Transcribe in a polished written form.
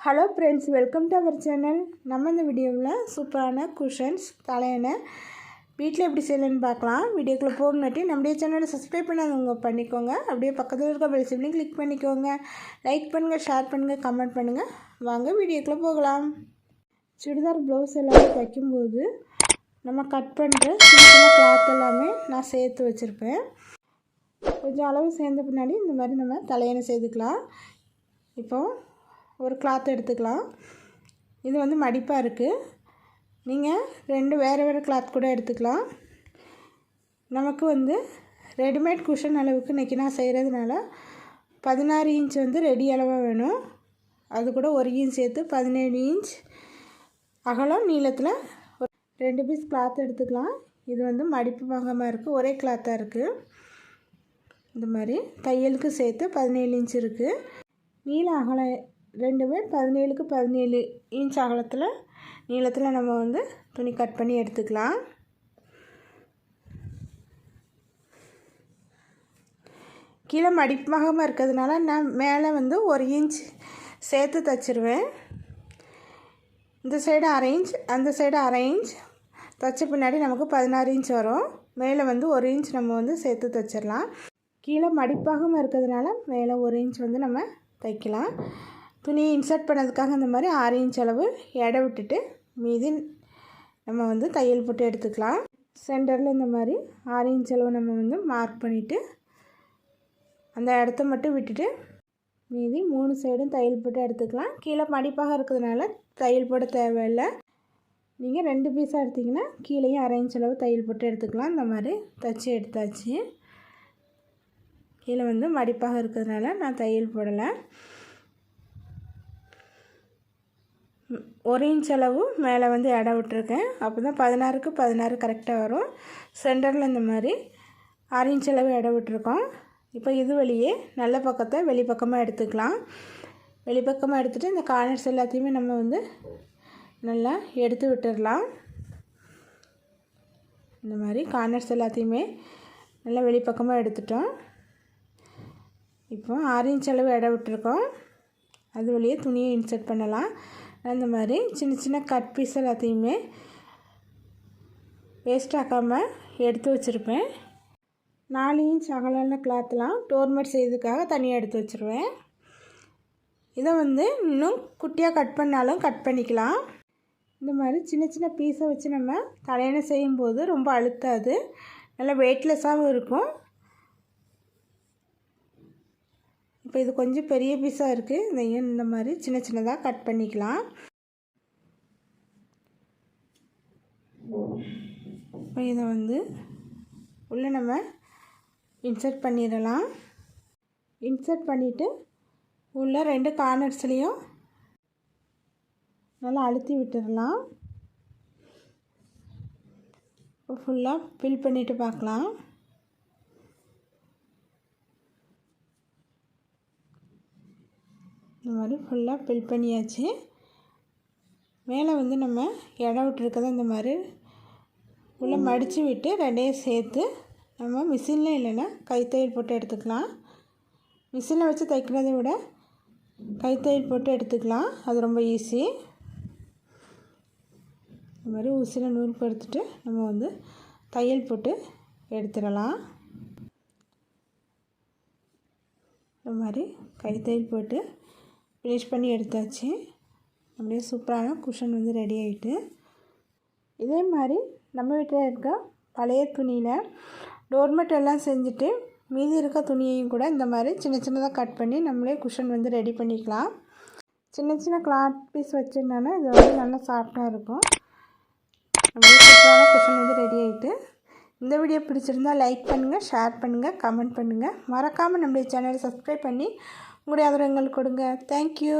Hello friends, welcome to our channel. நம்ம இந்த வீடியோவில் சூப்பரான குஷன்ஸ் தலையணை வீட்டில் எப்படி செய்யலன்னு பார்க்கலாம். வீடியோக்குள்ளே போகணுட்டி நம்முடைய சேனலை சப்ஸ்கிரைப் பண்ணாதவங்க பண்ணிக்கோங்க. அப்படியே பக்கத்தில் இருக்க பெல் சிம்லையும் கிளிக் பண்ணிக்கோங்க. லைக் பண்ணுங்கள், ஷேர் பண்ணுங்கள், கமெண்ட் பண்ணுங்கள். வாங்க வீடியோக்குள்ளே போகலாம். சுடிதார் ப்ளவுஸ் எல்லாமே தைக்கும்போது நம்ம கட் பண்ணுற சின்ன சின்ன கிளாத் எல்லாமே நான் சேர்த்து வச்சுருப்பேன். கொஞ்சம் அளவு சேர்ந்த பின்னாடி இந்த மாதிரி நம்ம தலையணை செய்துக்கலாம். இப்போது ஒரு கிளாத் எடுத்துக்கலாம். இது வந்து மடிப்பாக இருக்குது. நீங்கள் வேறு வேறு கிளாத் கூட எடுத்துக்கலாம். நமக்கு வந்து ரெடிமேட் குஷன் அளவுக்கு இன்றைக்கி நான் செய்கிறதுனால 16 இன்ச் வந்து ரெடி அளவாக வேணும். அது கூட 1 இன்ச் சேர்த்து 17 இன்ச் அகலம் நீளத்தில் ஒரு 2 பீஸ் கிளாத் எடுத்துக்கலாம். இது வந்து மடிப்பு பாகமாக இருக்குது, ஒரே கிளாத்தாக இருக்குது. இந்த மாதிரி தையலுக்கு சேர்த்து 17 இன்ச் இருக்குது. நீள அகலம் ரெண்டுமே 17க்கு 17 இன்ச் அகலத்தில் நீளத்தில் நம்ம வந்து துணி கட் பண்ணி எடுத்துக்கலாம். கீழே மடிப்பாகமாக இருக்கிறதுனால நான் மேலே வந்து 1 இன்ச் சேர்த்து தைச்சிருவேன். இந்த சைடு 1/2 இன்ச், அந்த சைடு 1/2 இன்ச் தைச்ச பின்னாடி நமக்கு 16 இன்ச் வரும். மேலே வந்து 1 இன்ச் நம்ம வந்து சேர்த்து தைச்சிடலாம். கீழே மடிப்பாகமாக இருக்கிறதுனால மேலே 1 இன்ச் வந்து நம்ம தைக்கலாம். துணியை இன்சர்ட் பண்ணதுக்காக இந்த மாதிரி 6 இன்ச் அளவு எடை விட்டுட்டு மீதி நம்ம வந்து தையல் போட்டு எடுத்துக்கலாம். சென்டரில் இந்த மாதிரி 6 இன்ச் அளவு நம்ம வந்து மார்க் பண்ணிவிட்டு அந்த இடத்த மட்டும் விட்டுட்டு மீதி 3 சைடும் தையல் போட்டு எடுத்துக்கலாம். கீழே மடிப்பாக இருக்கிறதுனால தையல் போட தேவையில்லை. நீங்கள் 2 பீஸாக எடுத்திங்கன்னா கீழேயும் 1/2 இன்ச் அளவு தையல் போட்டு எடுத்துக்கலாம். இந்த மாதிரி தைச்சி எடுத்தாச்சு. கீழே வந்து மடிப்பாக இருக்கிறதுனால நான் தையல் போடலை. 1 இன்ச் அளவு மேலே வந்து எடை விட்டுருக்கேன். அப்போ தான் 16க்கு 16 கரெக்டாக வரும். சென்டரில் இந்த மாதிரி 6 இன்ச் அளவு எடை விட்டுருக்கோம். இப்போ இது வழியே நல்ல பக்கத்தை வெளிப்பக்கமாக எடுத்துக்கலாம். வெளிப்பக்கமாக எடுத்துகிட்டு இந்த கார்னர்ஸ் எல்லாத்தையுமே நம்ம வந்து நல்லா எடுத்து விட்டுடலாம். இந்த மாதிரி கார்னர்ஸ் எல்லாத்தையுமே நல்லா வெளிப்பக்கமாக எடுத்துட்டோம். இப்போ 6 இன்ச் அளவு எடை விட்டுருக்கோம். அது வழியே துணியை இன்சர்ட் பண்ணலாம். அந்த மாதிரி சின்ன சின்ன கட் பீஸ் எல்லாத்தையுமே வேஸ்ட் ஆக்காமல் எடுத்து வச்சுருப்பேன். 4 இன்ச் அகலான கிளாத்லாம் டோர்மெட் செய்யறதுக்காக தனியாக எடுத்து வச்சுருவேன். இதை வந்து இன்னும் குட்டியாக கட் பண்ணாலும் கட் பண்ணிக்கலாம். இந்த மாதிரி சின்ன சின்ன பீஸை வச்சு நம்ம தலையணை செய்யும்போது ரொம்ப அழுத்தாது, நல்லா வெயிட்லெஸ்ஸாகவும் இருக்கும். இப்போ இது கொஞ்சம் பெரிய பீஸாக இருக்குது. இதையும் இந்த மாதிரி சின்ன சின்னதாக கட் பண்ணிக்கலாம். இப்போ இதை வந்து உள்ளே நம்ம இன்சர்ட் பண்ணிடலாம். இன்சர்ட் பண்ணிவிட்டு உள்ளே 2 கார்னர்ஸ்லேயும் நல்லா அழுத்தி விட்டுடலாம். இப்போ ஃபுல்லாக ஃபில் பண்ணிவிட்டு பார்க்கலாம். இந்த மாதிரி ஃபுல்லாக ஃபில் பண்ணியாச்சு. மேலே வந்து நம்ம எடை விட்டுருக்கதை இந்த மாதிரி உள்ளே மடித்து விட்டு 2ஐயும் சேர்த்து நம்ம மிஷினில் இல்லைன்னா கைத்தையல் போட்டு எடுத்துக்கலாம். மிஷினில் வச்சு தைக்கிறதை விட கைத்தையல் போட்டு எடுத்துக்கலாம், அது ரொம்ப ஈஸி. இந்த மாதிரி ஊசியில் நூல் கொடுத்துட்டு நம்ம வந்து தையல் போட்டு எடுத்துடலாம். இந்த மாதிரி கைத்தையல் போட்டு ஃபினிஷ் பண்ணி எடுத்தாச்சு. அப்படியே சூப்பரான குஷன் வந்து ரெடி ஆகிட்டு. இதே மாதிரி நம்ம வீட்டில் இருக்க பழைய துணியில் டோர்மெட் எல்லாம் செஞ்சுட்டு மீதி இருக்க துணியையும் கூட இந்த மாதிரி சின்ன சின்னதாக கட் பண்ணி நம்மளே குஷன் வந்து ரெடி பண்ணிக்கலாம். சின்ன சின்ன கிளாத் பீஸ் வச்சுருந்தோன்னா இது வந்து நல்லா சாஃப்டாக இருக்கும். அப்படியே சூப்பரான குஷன் வந்து ரெடி ஆகிட்டு. இந்த வீடியோ பிடிச்சிருந்தால் லைக் பண்ணுங்கள், ஷேர் பண்ணுங்கள், கமெண்ட் பண்ணுங்கள். மறக்காமல் நம்மளுடைய சேனலை சப்ஸ்கிரைப் பண்ணி உங்களுடைய ஆதரவுகள் கொடுங்க. தேங்க்யூ.